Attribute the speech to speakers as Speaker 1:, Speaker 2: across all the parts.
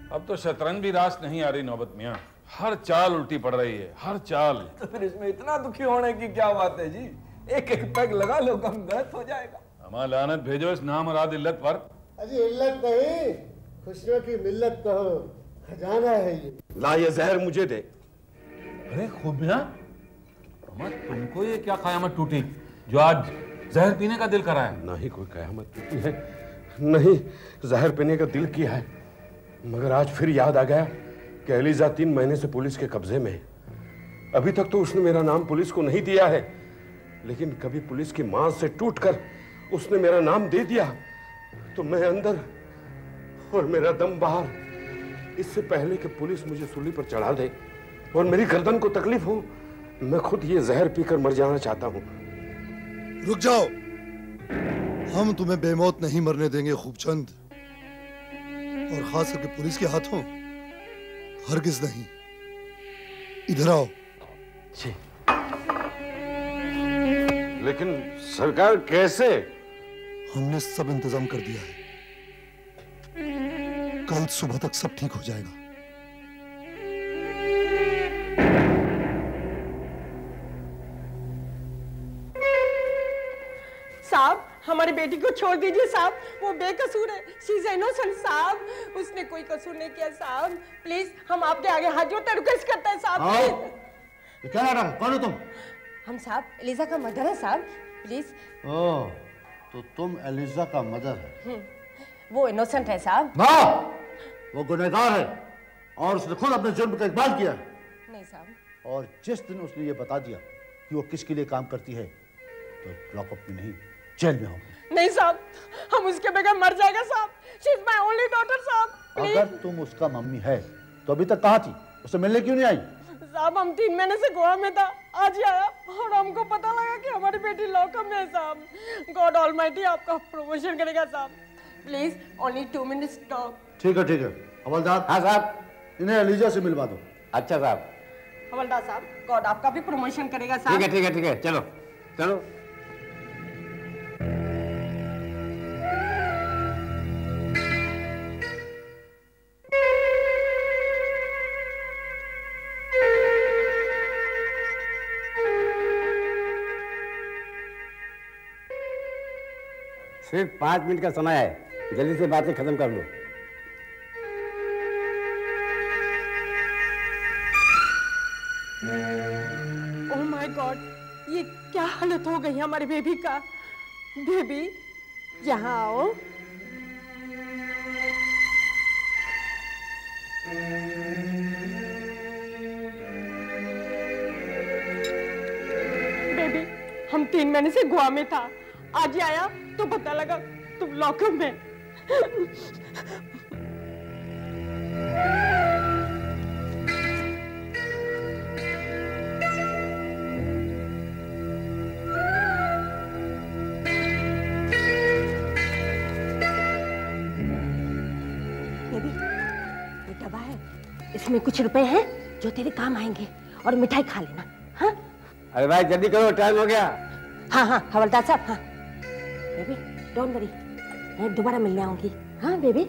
Speaker 1: अब तो शतरंज भी रास नहीं आ रही नौबत मियाँ, हर चाल उल्टी पड़ रही है, हर चाल।
Speaker 2: तो फिर इसमें इतना दुखी होने की क्या बात है जी? एक एक पैग लगा लो, गम गलत हो जाएगा।
Speaker 1: हमारा लानत भेजो इस नामुराद इल्लत पर।
Speaker 3: अजी इल्लत नहीं, खुशियों की मिल्लत कहो, खजाना है ये।
Speaker 4: ला ये जहर मुझे दे।
Speaker 1: अरे खूब मियाँ, तुमको ये क्या कयामत टूटी जो आज जहर पीने का दिल करा है?
Speaker 4: नहीं कोई कयामत टूटी है, नहीं जहर पीने का दिल किया है, मगर आज फिर याद आ गया कि एलिजा 3 महीने से पुलिस के कब्जे में है। अभी तक तो उसने मेरा नाम पुलिस को नहीं दिया है, लेकिन कभी पुलिस की मां से टूटकर उसने मेरा नाम दे दिया तो मैं अंदर और मेरा दम बाहर। इससे पहले कि पुलिस मुझे सूली पर चढ़ा दे और मेरी गर्दन को तकलीफ हो, मैं खुद ये जहर पीकर मर जाना चाहता हूं।
Speaker 3: रुक जाओ, हम तुम्हें बेमौत नहीं मरने देंगे खूबचंद, और खास करके पुलिस के हाथों हरगिज नहीं। इधर आओ।
Speaker 4: जी। लेकिन सरकार कैसे?
Speaker 3: हमने सब इंतजाम कर दिया है, कल सुबह तक सब ठीक हो जाएगा।
Speaker 5: साहब, हमारी बेटी को छोड़ दीजिए साहब, वो बेकसूर है, शी इज इनोसेंट साहब, उसने कोई कसूर नहीं किया साहब, प्लीज हम आपके आगे हाथ जोड़ते रिक्वेस्ट करते हैं साहब।
Speaker 3: ये क्या नाटक? कौन हो तुम?
Speaker 5: हम साहब एलिजा का मदर है साहब, प्लीज।
Speaker 3: ओह, तो तुम एलिजा का मदर है?
Speaker 5: वो इनोसेंट है साहब।
Speaker 3: ना, वो गुनहगार है और उसने खुद अपने जुर्म का इकबाल किया है।
Speaker 5: नहीं साहब।
Speaker 3: और जिस दिन उसने ये बता दिया कि वो किसके लिए काम करती है, तो लॉकअप में नहीं, जेल में होगी।
Speaker 5: नहीं साहब, हम उसके बगैर मर जाएगा साहब, she is my only daughter साहब।
Speaker 3: अगर तुम उसका मम्मी है तो अभी तक कहाँ थी? उससे मिलने क्यों नहीं आई?
Speaker 5: साहब हम 3 महीने से गोवा में था, आज ही आया और हमको पता लगा कि हमारी बेटी लॉकअप में है साहब। गॉड ऑलमाइटी आपका प्रमोशन करेगा साहब, प्लीज ओनली 2 मिनट्स टॉक।
Speaker 3: ठीक है ठीक है। हवलदार। हाँ साहब, इन्हें एलिजा से मिलवा दो।
Speaker 6: अच्छा साहब।
Speaker 5: हवलदार साहब, गॉड आपका भी प्रमोशन करेगा साहब।
Speaker 6: ठीक है ठीक है ठीक है, चलो चलो। सिर्फ 5 मिनट का समय है, जल्दी से बातें खत्म कर लो।
Speaker 5: ओह माय गॉड, ये क्या हालत हो गई हमारी बेबी का। बेबी यहाँ आओ। बेबी, हम 3 महीने से गोवा में था, आज ही आया तो पता लगा तुम लॉकअप में। बेबी, ये डब्बा है, इसमें कुछ रुपए हैं जो तेरे काम आएंगे, और मिठाई खा लेना। हाँ?
Speaker 6: अरे भाई जल्दी करो, टाइम हो गया।
Speaker 5: हाँ हाँ हवलदार साहब। हाँ बेबी, डोंट वरी, मैं दोबारा मिलने आऊंगी। हाँ बेबी,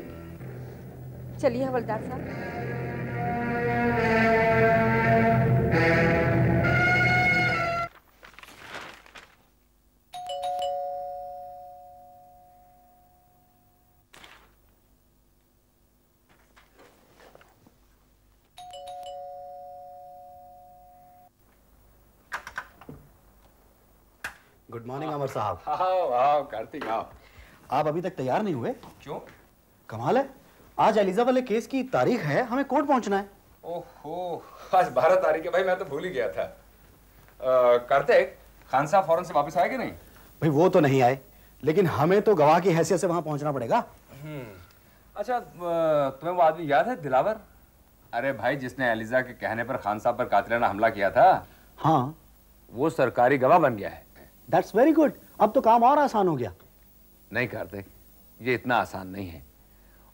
Speaker 5: चलिए हवलदार साहब।
Speaker 7: गुड मॉर्निंग अमर साहब।
Speaker 2: आओ आओ कार्तिक आओ।
Speaker 7: आप अभी तक तैयार नहीं हुए?
Speaker 2: क्यों?
Speaker 7: कमाल है, आज एलिजा वाले केस की तारीख है, हमें कोर्ट पहुंचना है।
Speaker 2: ओहो, आज 12 तारीख है भाई, मैं तो भूल ही गया था। कार्तिक, खान साहब फौरन से वापस आए कि नहीं?
Speaker 7: भाई वो तो नहीं आए, लेकिन हमें तो गवाह की हैसियत से वहां पहुंचना पड़ेगा।
Speaker 2: अच्छा, तुम्हें वो आदमी याद है, दिलावर? अरे भाई, जिसने एलिजा के कहने पर खान साहब पर कातिलाना हमला किया था।
Speaker 7: हाँ,
Speaker 2: वो सरकारी गवाह बन गया है।
Speaker 7: दैट्स वेरी गुड, अब तो काम और आसान हो गया।
Speaker 2: नहीं कार्तिक, ये इतना आसान नहीं है।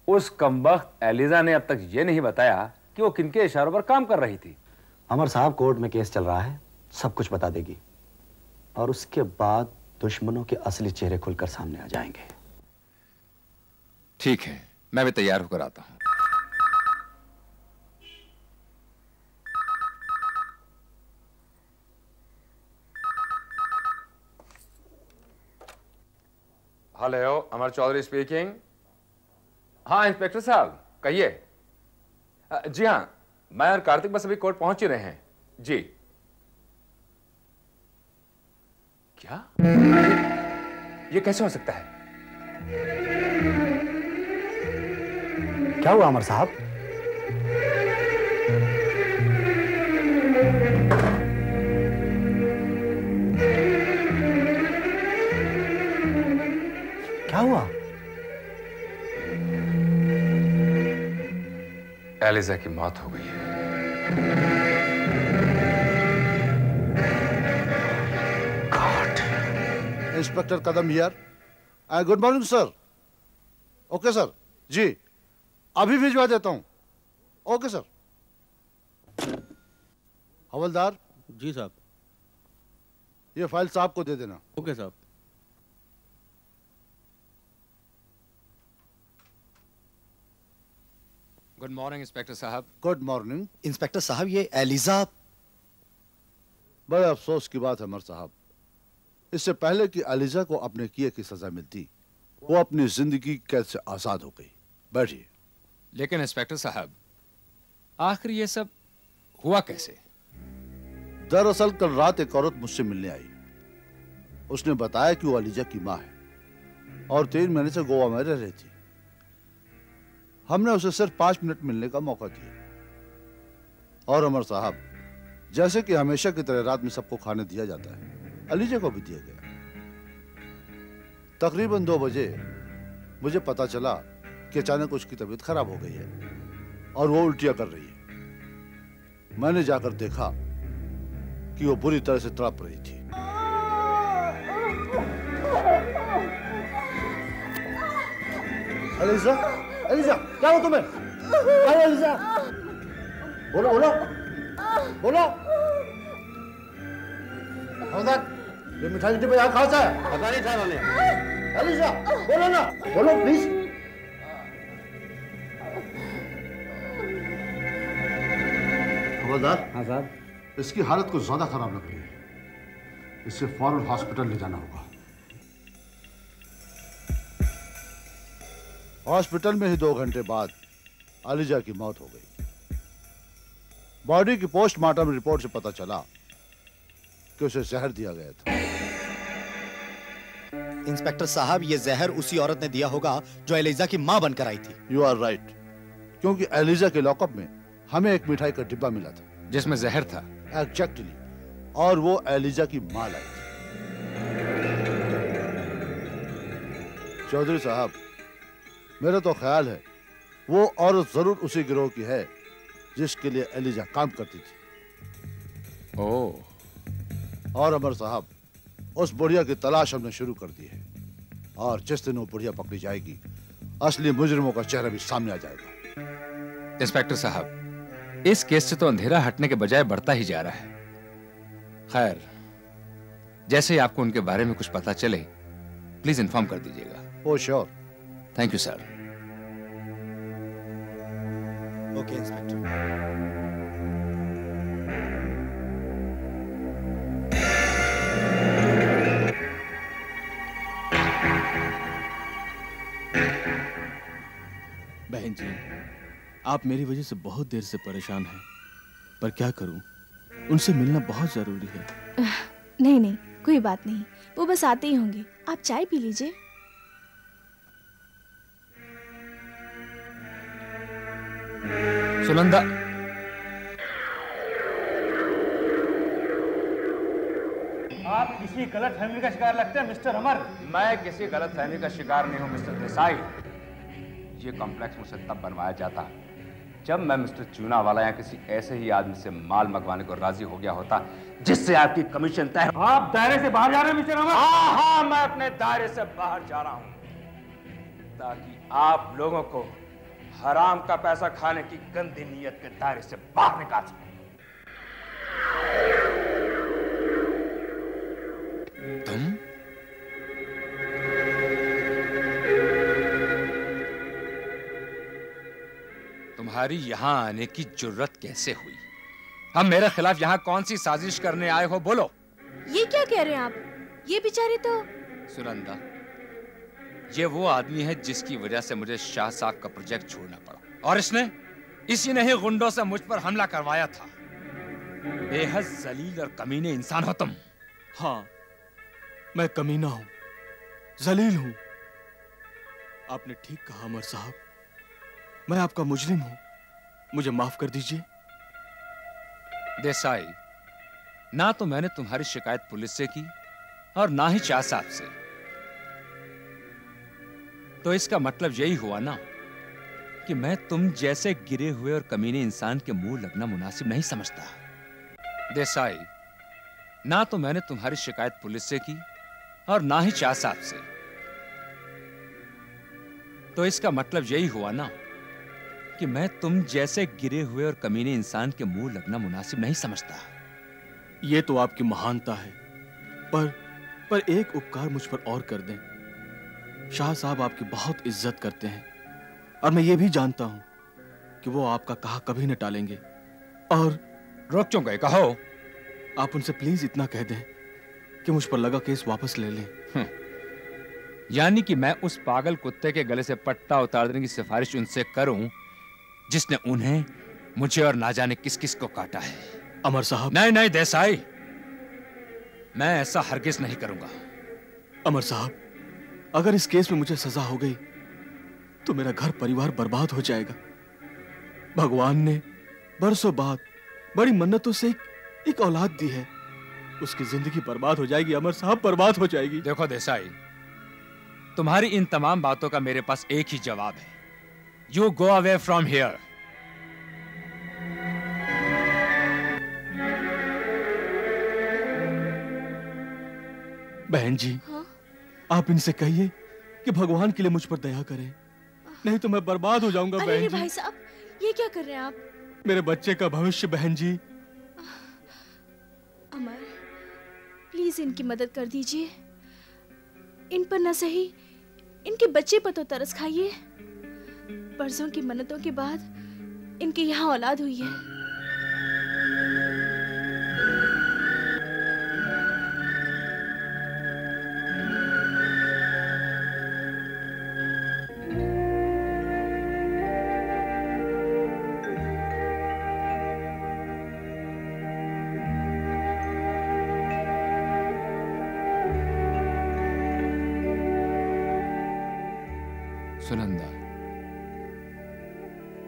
Speaker 2: उस कमबख्त एलिजा ने अब तक ये नहीं बताया कि वो किनके इशारों पर काम कर रही थी।
Speaker 7: अमर साहब, कोर्ट में केस चल रहा है, सब कुछ बता देगी, और उसके बाद दुश्मनों के असली चेहरे खुलकर सामने आ जाएंगे।
Speaker 2: ठीक है, मैं भी तैयार होकर आता हूं। हेलो, अमर चौधरी स्पीकिंग। हाँ इंस्पेक्टर साहब, कहिए। जी हाँ, मैं और कार्तिक बस अभी कोर्ट पहुंच ही रहे हैं। जी। क्या? ये कैसे हो सकता है?
Speaker 7: क्या हुआ अमर साहब? क्या हुआ?
Speaker 2: एलिजा की मौत हो गई है।
Speaker 8: Inspector Kadam here. Good morning sir. Okay sir, जी अभी भिजवा देता हूं। Okay sir. हवलदार।
Speaker 9: जी साहब।
Speaker 8: ये फाइल साहब को दे देना।
Speaker 9: ओके साहब।
Speaker 2: गुड मॉर्निंग इंस्पेक्टर साहब।
Speaker 8: Good morning.
Speaker 7: इंस्पेक्टर साहब, ये एलिजा।
Speaker 8: बड़े अफसोस की बात है अमर साहब, इससे पहले कि एलिजा को अपने किए की सजा मिलती, वो अपनी जिंदगी कैद से आजाद हो गई। बैठिए।
Speaker 2: लेकिन इंस्पेक्टर साहब, आखिर ये सब हुआ कैसे?
Speaker 8: दरअसल कल रात एक औरत मुझसे मिलने आई। उसने बताया कि वो एलिजा की माँ है और 3 महीने से गोवा में रह रही थी। हमने उसे सिर्फ 5 मिनट मिलने का मौका दिया। और अमर साहब, जैसे कि हमेशा की तरह रात में सबको खाने दिया जाता है, एलिजा को भी दिया गया। तकरीबन 2 बजे मुझे पता चला कि अचानक उसकी तबीयत खराब हो गई है और वो उल्टियां कर रही है। मैंने जाकर देखा कि वो बुरी तरह से तड़प रही थी। एलिजा, एलिजा, क्या हुआ तुम्हें? क्या हुआ एलिजा? बोलो बोलो बोलो। हवलदार, ये मिठाई डिब्बा यहाँ कहाँ से है?
Speaker 6: पता नहीं था मैंने।
Speaker 8: एलिजा, बोलो ना, बोलो प्लीज। हवलदार।
Speaker 6: हाँ साहब।
Speaker 8: इसकी हालत कुछ ज्यादा खराब लग रही है। इसे फौरन हॉस्पिटल ले जाना होगा। हॉस्पिटल में ही 2 घंटे बाद एलिजा की मौत हो गई। बॉडी की पोस्टमार्टम रिपोर्ट से पता चला कि उसे जहर दिया गया था।
Speaker 7: इंस्पेक्टर साहब, ये जहर उसी औरत ने दिया होगा जो एलिजा की मां बनकर आई थी।
Speaker 8: यू आर राइट, क्योंकि एलिजा के लॉकअप में हमें एक मिठाई का डिब्बा मिला था
Speaker 2: जिसमें जहर था।
Speaker 8: एग्जैक्टली, और वो एलिजा की मां लाई थी। चौधरी साहब, मेरा तो ख्याल है वो औरत जरूर उसी गिरोह की है जिसके लिए एलिजा काम करती थी।
Speaker 2: ओह।
Speaker 8: और अमर साहब, उस बुढ़िया की तलाश हमने शुरू कर दी है और जिस दिन वो बुढ़िया पकड़ी जाएगी, असली मुजरिमों का चेहरा भी सामने आ जाएगा।
Speaker 2: इंस्पेक्टर साहब, इस केस से तो अंधेरा हटने के बजाय बढ़ता ही जा रहा है। खैर, जैसे ही आपको उनके बारे में कुछ पता चले, प्लीज इन्फॉर्म कर दीजिएगा।
Speaker 8: Oh sure.
Speaker 2: Thank you sir.
Speaker 7: Okay inspector.
Speaker 9: बहन जी, आप मेरी वजह से बहुत देर से परेशान हैं, पर क्या करूं, उनसे मिलना बहुत जरूरी है।
Speaker 10: नहीं नहीं, कोई बात नहीं, वो बस आते ही होंगे। आप चाय पी लीजिए।
Speaker 2: सुनंदा,
Speaker 6: आप किसी गलत फहमी का शिकार लगते हैं मिस्टर अमर।
Speaker 2: मैं किसी गलत फहमी का शिकार नहीं हूं मिस्टर देसाई। ये कॉम्प्लेक्स मुझसे तब बनवाया जाता जब मैं मिस्टर चूनावाला या किसी ऐसे ही आदमी से माल मंगवाने को राजी हो गया होता जिससे आपकी कमीशन तय।
Speaker 6: आप दायरे से बाहर जा रहे हैं मिस्टर अमर?
Speaker 2: हाँ, मैं अपने दायरे से बाहर जा रहा हूं ताकि आप लोगों को हराम का पैसा खाने की गंदी नीयत के दायरे से बाहर निकाल सकूं। तुम तुम्हारी यहां आने की जुर्रत कैसे हुई? अब मेरे खिलाफ यहां कौन सी साजिश करने आए हो, बोलो।
Speaker 10: ये क्या कह रहे हैं आप? ये बेचारे तो।
Speaker 2: सुनंदा, ये वो आदमी है जिसकी वजह से मुझे शाह साहब का प्रोजेक्ट छोड़ना पड़ा, और इसी ने ही गुंडों से मुझ पर हमला करवाया था। बेहद जलील और कमीने इंसान हो तुम।
Speaker 9: हाँ, मैं कमीना हूं, जलील हूं। आपने ठीक कहा अमर साहब, मैं आपका मुजरिम हूं, मुझे माफ कर दीजिए।
Speaker 2: देसाई, ना तो मैंने तुम्हारी शिकायत पुलिस से की और ना ही शाह साहब से, तो इसका मतलब यही हुआ ना कि मैं तुम जैसे गिरे हुए और कमीने इंसान के मुंह लगना मुनासिब नहीं समझता। देसाई, ना तो मैंने तुम्हारी शिकायत पुलिस से की और ना ही शाह साहब से, तो इसका मतलब यही हुआ ना कि मैं तुम जैसे गिरे हुए और कमीने इंसान के मुंह लगना मुनासिब नहीं समझता।
Speaker 9: यह तो आपकी महानता है, पर एक उपकार मुझ पर और कर दें। शाह साहब आपकी बहुत इज्जत करते हैं और मैं ये भी जानता हूं कि वो आपका कहा कभी न टालेंगे। और
Speaker 2: रोक क्यों गए, कहो।
Speaker 9: आप उनसे प्लीज इतना कह दें कि मुझ पर लगा केस वापस ले लें।
Speaker 2: यानी कि मैं उस पागल कुत्ते के गले से पट्टा उतार देने की सिफारिश उनसे करूं जिसने उन्हें, मुझे और ना जाने किस किस को काटा है।
Speaker 9: अमर साहब।
Speaker 2: नहीं देसाई, मैं ऐसा हरगिज नहीं करूंगा।
Speaker 9: अमर साहब, अगर इस केस में मुझे सजा हो गई तो मेरा घर परिवार बर्बाद हो जाएगा। भगवान ने बरसों बाद बड़ी मन्नतों से एक औलाद दी है, उसकी जिंदगी बर्बाद हो जाएगी अमर साहब, बर्बाद हो जाएगी।
Speaker 2: देखो देसाई, तुम्हारी इन तमाम बातों का मेरे पास एक ही जवाब है। You go away from here.
Speaker 9: बहन जी, हाँ? आप इनसे कहिए कि भगवान के लिए मुझ पर दया करें, नहीं तो मैं बर्बाद हो जाऊंगा। बहन जी।
Speaker 10: भाई साहब, ये क्या कर रहे हैं आप?
Speaker 9: मेरे बच्चे का भविष्य बहन जी।
Speaker 10: अमर, प्लीज इनकी मदद कर दीजिए। इन पर न सही, इनके बच्चे पर तो तरस खाइए। बरसों की मन्नतों के बाद इनके यहाँ औलाद हुई है।
Speaker 2: सुनंदा,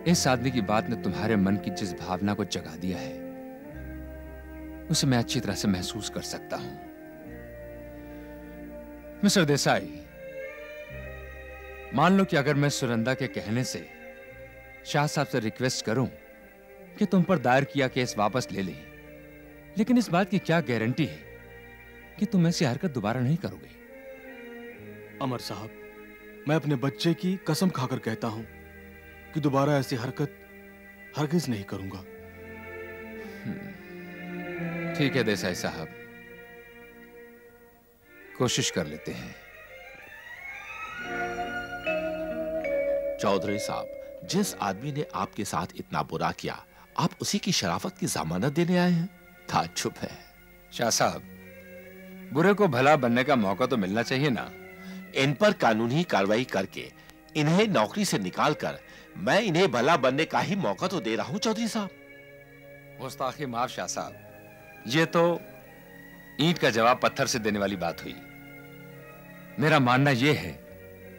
Speaker 2: इस आदमी की बात ने तुम्हारे मन की जिस भावना को जगा दिया है उसे मैं अच्छी तरह से महसूस कर सकता हूं। मिस्टर देसाई, मान लो कि अगर मैं सुनंदा के कहने से शाह साहब से रिक्वेस्ट करूं कि तुम पर दायर किया केस वापस ले लें, लेकिन इस बात की क्या गारंटी है कि तुम ऐसी हरकत दोबारा नहीं करोगे?
Speaker 9: अमर साहब, मैं अपने बच्चे की कसम खाकर कहता हूं कि दोबारा ऐसी हरकत हरगिज नहीं करूंगा।
Speaker 2: ठीक है देसाई साहब, कोशिश कर लेते हैं।
Speaker 11: चौधरी साहब, जिस आदमी ने आपके साथ इतना बुरा किया, आप उसी की शराफत की जमानत देने आए हैं? ताज्जुब है।
Speaker 2: शाह साहब, बुरे को भला बनने का मौका तो मिलना चाहिए ना।
Speaker 11: इन पर कानूनी कार्रवाई करके इन्हें नौकरी से निकालकर मैं इन्हें भला बनने का ही मौका तो दे रहा हूं चौधरी साहब।
Speaker 2: गुस्ताखी माफ शाह साहब, ये तो ईंट का जवाब पत्थर से देने वाली बात हुई। मेरा मानना यह है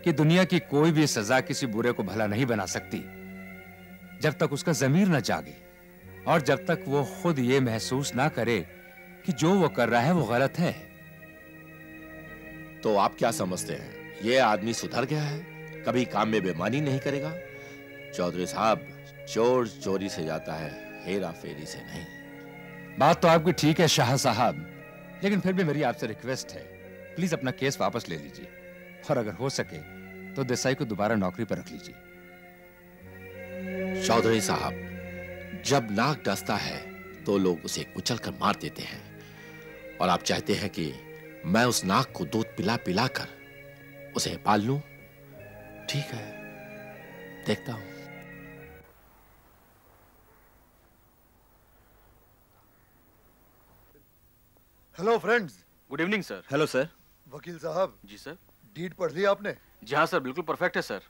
Speaker 2: कि दुनिया की कोई भी सजा किसी बुरे को भला नहीं बना सकती जब तक उसका जमीर न जागे और जब तक वो खुद ये महसूस ना करे कि जो वो कर रहा है वो गलत है।
Speaker 11: तो आप क्या समझते हैं, ये आदमी सुधर गया है, कभी काम में बेईमानी नहीं करेगा? चौधरी साहब, चोर चोरी से जाता है, हेरा फेरी से नहीं।
Speaker 2: बात तो आपकी ठीक है शाह साहब, लेकिन फिर भी मेरी आपसे रिक्वेस्ट है, प्लीज अपना केस वापस ले लीजिए और अगर हो सके तो देसाई को दोबारा नौकरी पर रख लीजिए।
Speaker 11: चौधरी साहब, जब नाक डसता है तो लोग उसे कुचल कर मार देते हैं, और आप चाहते हैं कि मैं उस नाक को दूध पिला पिला कर उसे पाल लूं? ठीक है, देखता हूं।
Speaker 3: Hello friends.
Speaker 9: Good evening sir. Hello sir.
Speaker 3: वकील साहब।
Speaker 9: जी सर।
Speaker 3: डीड पढ़ ली आपने?
Speaker 9: जी हाँ सर, बिल्कुल परफेक्ट है सर।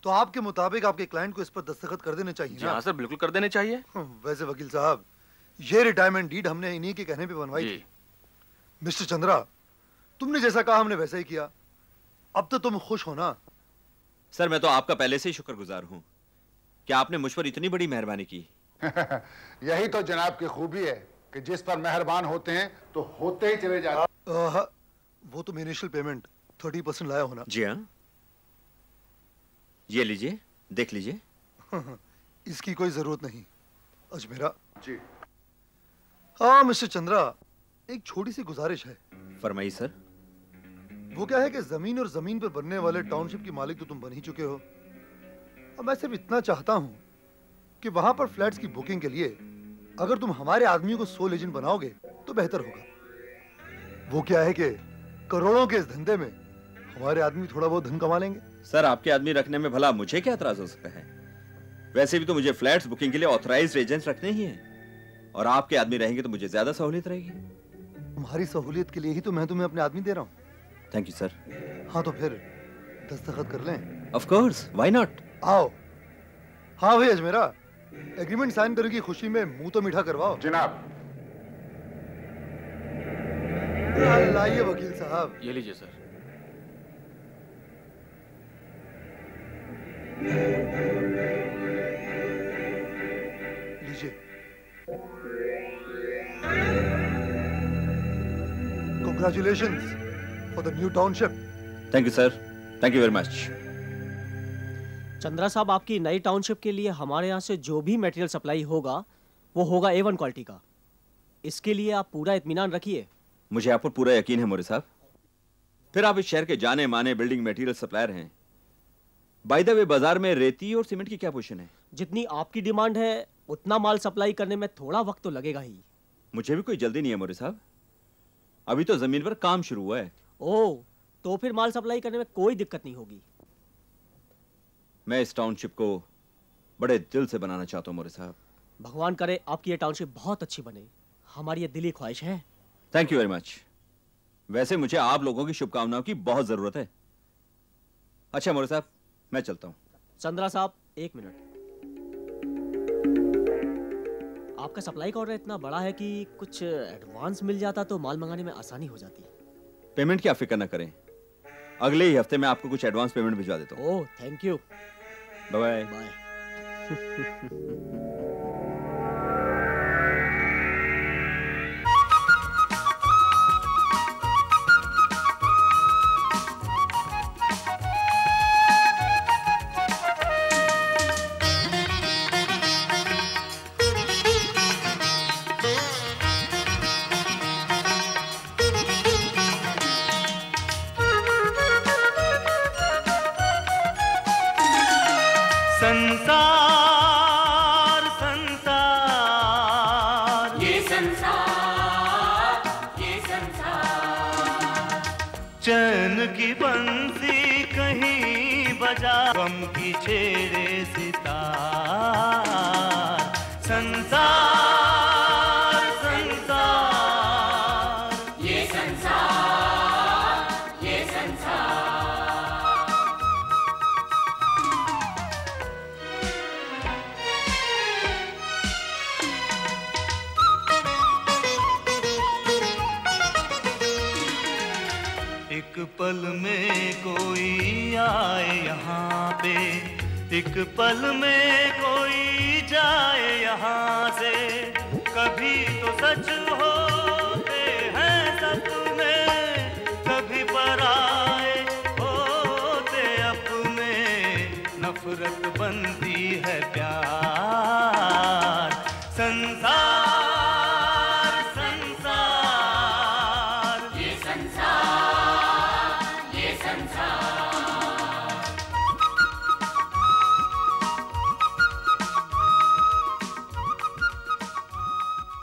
Speaker 3: तो आपके मुताबिक आपके क्लाइंट को इस पर दस्तखत कर देने चाहिए
Speaker 9: जी हाँ सर, बिल्कुल कर देने चाहिए।
Speaker 3: वैसे वकील साहब, ये रिटायरमेंट डीड हमने इन्हीं के कहने पे बनवाई थी। मिस्टर चंद्रा, तुमने जैसा कहा हमने वैसा ही किया। अब तो तुम खुश हो ना?
Speaker 12: सर मैं तो आपका पहले से ही शुक्रगुजार हूं कि आपने मुझ पर इतनी बड़ी मेहरबानी की।
Speaker 13: यही तो जनाब की खूबी है कि जिस पर मेहरबान होते हैं तो होते ही चले जाते हैं।
Speaker 3: वो तुम इनिशियल पेमेंट 30% लाया होना।
Speaker 12: जी हाँ, ये लीजिए, देख लीजिए।
Speaker 3: इसकी कोई जरूरत नहीं अजमेरा जी। हाँ मिस्टर चंद्रा, एक छोटी सी गुजारिश है।
Speaker 12: फरमाइए सर।
Speaker 3: वो क्या है कि जमीन और जमीन पर बनने वाले टाउनशिप की मालिक तो तुम बन ही चुके हो। अब मैं सिर्फ इतना चाहता हूं कि वहां पर फ्लैट्स की बुकिंग के लिए अगर तुम हमारे आदमियों को सोल एजेंट बनाओगे तो बेहतर होगा। वो क्या है कि करोड़ों के इस धंधे में हमारे आदमी थोड़ा बहुत धन कमा लेंगे।
Speaker 12: सर आपके आदमी रखने में भला मुझे क्या एतराज हो सकता है? वैसे भी तो मुझे फ्लैट्स बुकिंग के लिए ऑथराइज्ड एजेंट्स रखने ही हैं, और आपके आदमी रहेंगे तो मुझे ज्यादा सहूलियत रहेगी।
Speaker 3: तुम्हारी सहूलियत के लिए ही तो मैं तुम्हें अपने आदमी दे रहा हूँ।
Speaker 12: Thank you sir.
Speaker 3: हाँ तो फिर दस्तखत कर लें?
Speaker 12: Of course, why not.
Speaker 3: आओ। हाँ भाई अजमेरा, एग्रीमेंट साइन करने की खुशी में मुंह तो मीठा करवाओ।
Speaker 13: जनाब।
Speaker 3: लाइए वकील साहब।
Speaker 9: ये लीजिए सर।
Speaker 3: लीजिए। Congratulations for the new township.
Speaker 12: Thank you sir, thank you very much.
Speaker 6: Chandra साहब, आपकी नई टाउनशिप के लिए हमारे यहाँ से जो भी मटेरियल सप्लाई होगा वो होगा A1 क्वालिटी का। इसके लिए आप पूरा इत्मीनान रखिए।
Speaker 12: मुझे आप पर पूरा यकीन है मोरे साहब। फिर आप इस शहर के जाने माने बिल्डिंग मटेरियल सप्लायर हैं। बाय द वे, बाजार में रेती और सीमेंट की क्या पोजीशन है?
Speaker 6: जितनी आपकी डिमांड है उतना माल सप्लाई करने में थोड़ा वक्त तो लगेगा ही।
Speaker 12: मुझे भी कोई जल्दी नहीं है मोरे साहब, अभी तो जमीन पर काम शुरू हुआ है।
Speaker 6: ओह, तो फिर माल सप्लाई करने में कोई दिक्कत नहीं होगी।
Speaker 12: मैं इस टाउनशिप को बड़े दिल से बनाना चाहता हूँ मोरे साहब।
Speaker 6: भगवान करे आपकी ये टाउनशिप बहुत अच्छी बने, हमारी ये दिली ख्वाहिश है।
Speaker 12: Thank you very much. वैसे मुझे आप लोगों की शुभकामनाओं की बहुत जरूरत है। अच्छा मोरे साहब, मैं चलता हूँ।
Speaker 6: चंद्रा साहब, एक मिनट। आपका सप्लाई का ऑर्डर इतना बड़ा है कि कुछ एडवांस मिल जाता तो माल मंगाने में आसानी हो जाती।
Speaker 12: पेमेंट की आप फिक्र न करें, अगले ही हफ्ते में आपको कुछ एडवांस पेमेंट भिजवा देता हूँ।
Speaker 6: Oh, thank you.
Speaker 12: Bye
Speaker 6: bye.
Speaker 14: संसार संसार ये संसार चैन की बंसी कहीं बजा, गम की छेड़े सितार। संसार संसार ये संसार एक पल में कोई आए यहाँ पे, एक पल में कोई जाए यहाँ से। कभी तो सच होते हैं सपने, कभी पराए होते अपने। नफरत बनती है प्यार। संसार संसार ये संसार